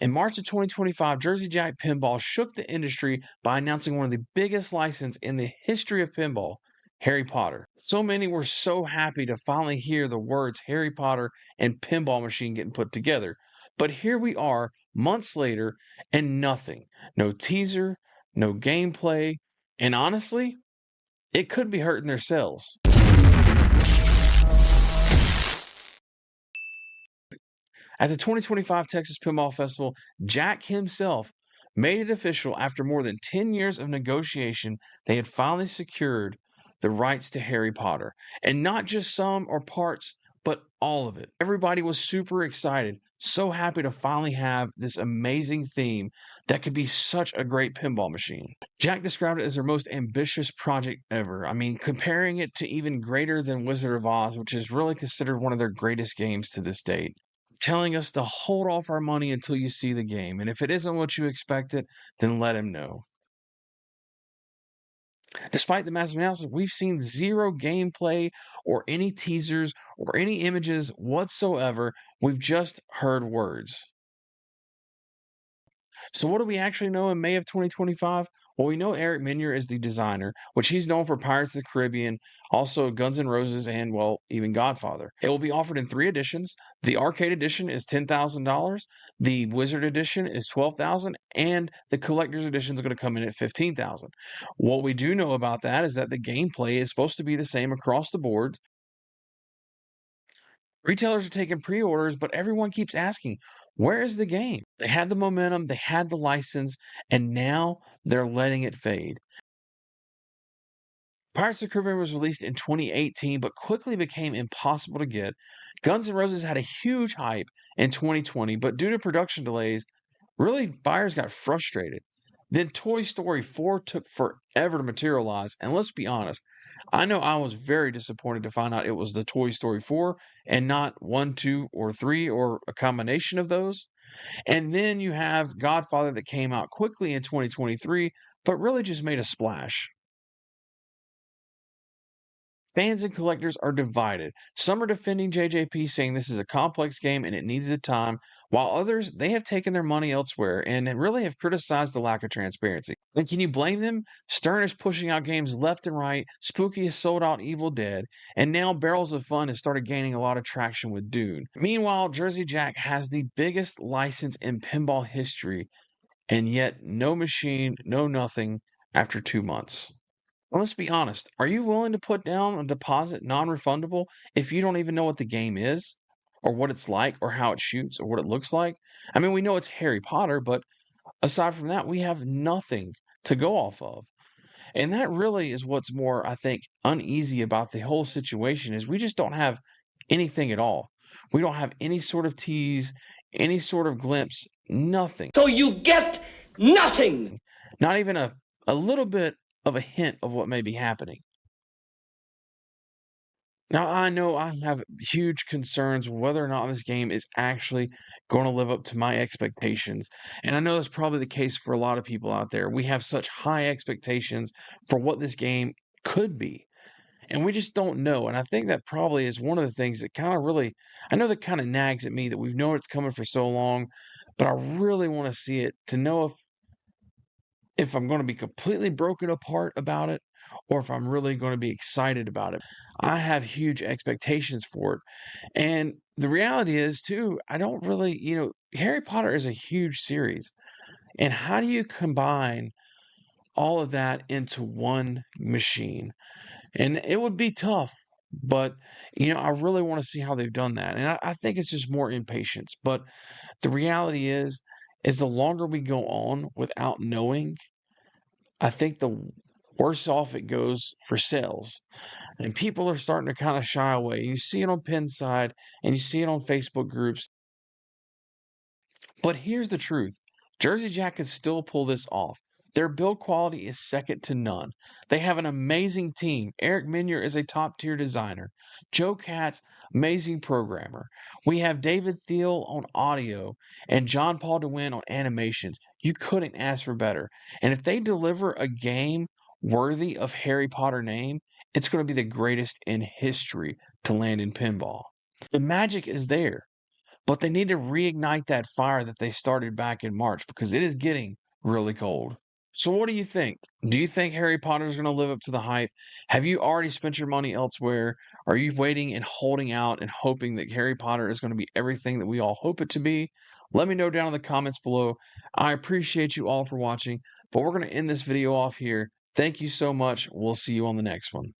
In March of 2025, Jersey Jack Pinball shook the industry by announcing one of the biggest licenses in the history of pinball, Harry Potter. So many were so happy to finally hear the words Harry Potter and pinball machine getting put together. But here we are, months later, and nothing. No teaser, no gameplay, and honestly, it could be hurting their sales. At the 2025 Texas Pinball Festival, Jack himself made it official after more than 10 years of negotiation, they had finally secured the rights to Harry Potter. And not just some or parts, but all of it. Everybody was super excited, so happy to finally have this amazing theme that could be such a great pinball machine. Jack described it as their most ambitious project ever. I mean, comparing it to even greater than Wizard of Oz, which is really considered one of their greatest games to this date. Telling us to hold off our money until you see the game. And if it isn't what you expected, then let him know. Despite the massive announcement, we've seen zero gameplay or any teasers or any images whatsoever. We've just heard words. So what do we actually know in May of 2025? Well, we know Eric Menier is the designer, which he's known for Pirates of the Caribbean, also Guns N' Roses, and, well, even Godfather. It will be offered in 3 editions. The Arcade Edition is $10,000, the Wizard Edition is $12,000, and the Collector's Edition is going to come in at $15,000. What we do know about that is that the gameplay is supposed to be the same across the board. Retailers are taking pre-orders, but everyone keeps asking, where is the game? They had the momentum, they had the license, and now they're letting it fade. Pirates of the Caribbean was released in 2018, but quickly became impossible to get. Guns N' Roses had a huge hype in 2020, but due to production delays, really buyers got frustrated. Then Toy Story 4 took forever to materialize, and let's be honest, I know I was very disappointed to find out it was the Toy Story 4 and not 1, 2, or 3, or a combination of those. And then you have Godfather that came out quickly in 2023, but really just made a splash. Fans and collectors are divided. Some are defending JJP, saying this is a complex game and it needs the time, while others, they have taken their money elsewhere and really have criticized the lack of transparency. And can you blame them? Stern is pushing out games left and right, Spooky has sold out Evil Dead, and now Barrels of Fun has started gaining a lot of traction with Dune. Meanwhile, Jersey Jack has the biggest license in pinball history, and yet no machine, no nothing after 2 months. Well, let's be honest. Are you willing to put down a deposit non-refundable if you don't even know what the game is or what it's like or how it shoots or what it looks like? I mean, we know it's Harry Potter, but aside from that, we have nothing to go off of. And that really is what's more, I think, uneasy about the whole situation is we just don't have anything at all. We don't have any sort of tease, any sort of glimpse, nothing. So you get nothing. Not even a little bit of a hint of what may be happening. Now, I know I have huge concerns whether or not this game is actually going to live up to my expectations. And I know that's probably the case for a lot of people out there. We have such high expectations for what this game could be. And we just don't know. And I think that probably is one of the things that kind of really, I know that kind of nags at me that we've known it's coming for so long, but I really want to see it to know if I'm going to be completely broken apart about it or if I'm really going to be excited about it. I have huge expectations for it. And the reality is, too, I don't really, Harry Potter is a huge series. And how do you combine all of that into one machine? And it would be tough, but, I really want to see how they've done that. And I think it's just more impatience. But the reality is the longer we go on without knowing, I think the worse off it goes for sales. And people are starting to kind of shy away. You see it on Pinside and you see it on Facebook groups. But here's the truth. Jersey Jack can still pull this off. Their build quality is second to none. They have an amazing team. Eric Menier is a top-tier designer. Joe Katz, amazing programmer. We have David Thiel on audio and John Paul DeWin on animations. You couldn't ask for better. And if they deliver a game worthy of Harry Potter name, it's going to be the greatest in history to land in pinball. The magic is there. but they need to reignite that fire that they started back in March because it is getting really cold. So, what do you think? Do you think Harry Potter is going to live up to the hype? Have you already spent your money elsewhere? Are you waiting and holding out and hoping that Harry Potter is going to be everything that we all hope it to be? Let me know down in the comments below. I appreciate you all for watching, but we're going to end this video off here. Thank you so much. We'll see you on the next one.